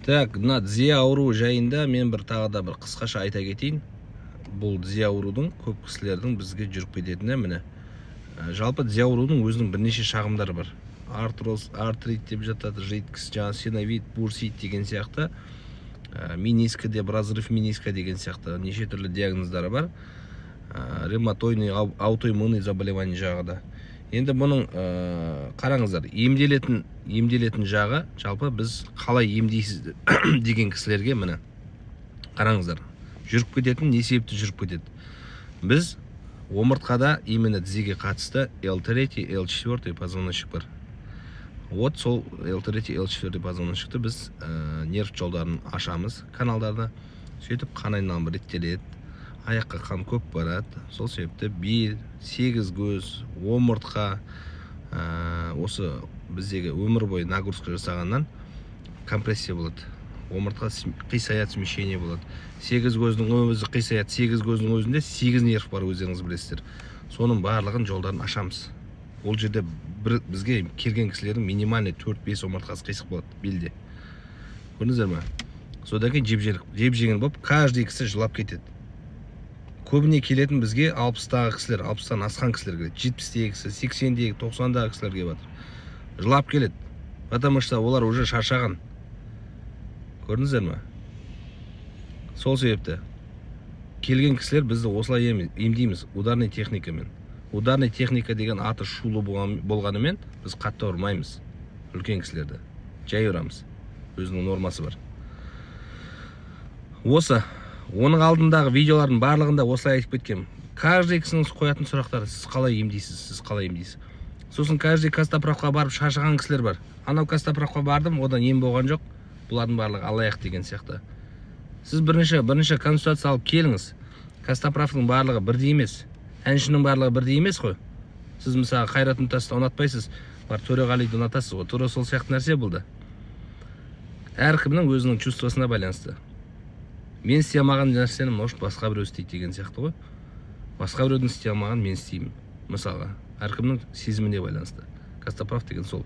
Так, мына тізе ауруы жайында мен тағы да бір қысқаша айта кетейін. Бұл тізе аурудың көп кісілердің бізге жүріп кететіні міне. Жалпы тізе аурудың өзінің бірнеше шағымдары бар. Артроз, артрит деп жатады, жидкость, жаңағы синовит, бурсит деген сияқты, миниска деп, разрыв миниска деген сияқты неше түрлі диагноздары бар. Ревматойный, аутоиммунный заболевание жағы да. Енді бұның қараңыздар, емделетін жағы, жалпы біз қалай емдейсіз деген кісілерге міне қараңыздар. Жүріп кететін, не себепті жүріп кетеді? Біз омыртқада именно тізеге қатысты L3, L4 позвоночник бар. Вот сол L3, L4 позвоночникті біз нерв жолдарын ашамыз, каналдарды. Сөйтіп қан айналымы реттеледі. Аяққа қан көп барады. Сол себепті бел, сегіз көз, омыртқа осы біздегі өмір бойы нагрузка жасағаннан компрессия болады. Омыртқа қисаят, смещение болады. Сегіз көздің өзі қисаят, сегіз көздің өзінде 8 нерв бар, өздеріңіз білесіздер. Соның барлығын жолдарын ашамыз. Ол жерде бізге келген кісілердің минимальный 4-5 омыртқасы қисық болады белде. Көрдіңіздер ме? Содан кейін жеп-жеңіл болып, каждый кісі жылап кетеді. Көбіне келетін бізге 60-тағы кісілер, 60-тан асқан кісілер келеді. 70-тегі кісі, 80-дегі, 90-дағы кісілер келіп жатыр. Жылап келеді. Потому что олар уже шаршаған. Көрдіңіздер ме? Сол себепті келген кісілер бізді осылай емдейміз, ударный техникамен. Ударный техника деген аты шулы болғанымен біз қатты ұрмаймыз үлкен кісілерді. Жай ұрамыз. Өзінің нормасы бар. Осы оның алдындағы видеолардың барлығында осылай айтып кеткем. Каждый кісінің қоятын сұрақтары: сіз қалай емдейсіз, сіз қалай емдейсіз. Сосын каждый костоправқа барып шаршаған кісілер бар. Анау костоправқа бардым, одан ем болған жоқ. Бұлардың барлығы алаяқ деген сияқты. Сіз бірінші консультация алып келіңіз. Костоправтың барлығы бірдей емес. Әншінің барлығы бірдей емес қой. Сіз мысалы Қайрат Нұртасты ұнатпайсыз, бар Төреғалиді ұнатасыз ғой. Тура сол сияқты нәрсе болды. Әркімнің өзінің чувствосына байланысты. Мен істей алмаған нәрсені, может, басқа біреу істейді деген сияқты ғой. Басқа біреудің істей алмаған мен істеймін. Мысалға, әркімнің сезіміне байланысты. Костоправ деген сол.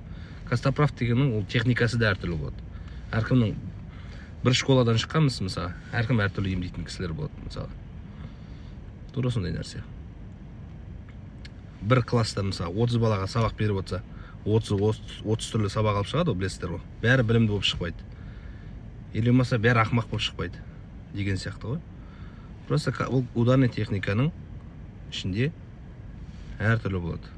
Костоправ дегеннің ол техникасы да әртүрлі болады. Әркімнің бір школадан шыққанбыз, мысалы, әркім әртүрлі емдейтін кісілер болады, мысалы. Тура сондай нәрсе. Бір класста, мысалы, 30 балаға сабақ беріп отса, 30 түрлі сабақ алып шығады, білесіздер ғой. Бәрі білімді болып шықпайды. Или болмаса бәрі ақымақ болып шықпайды деген сияқты ғой. Просто ол ударный техниканың ішінде әртүрлі болады.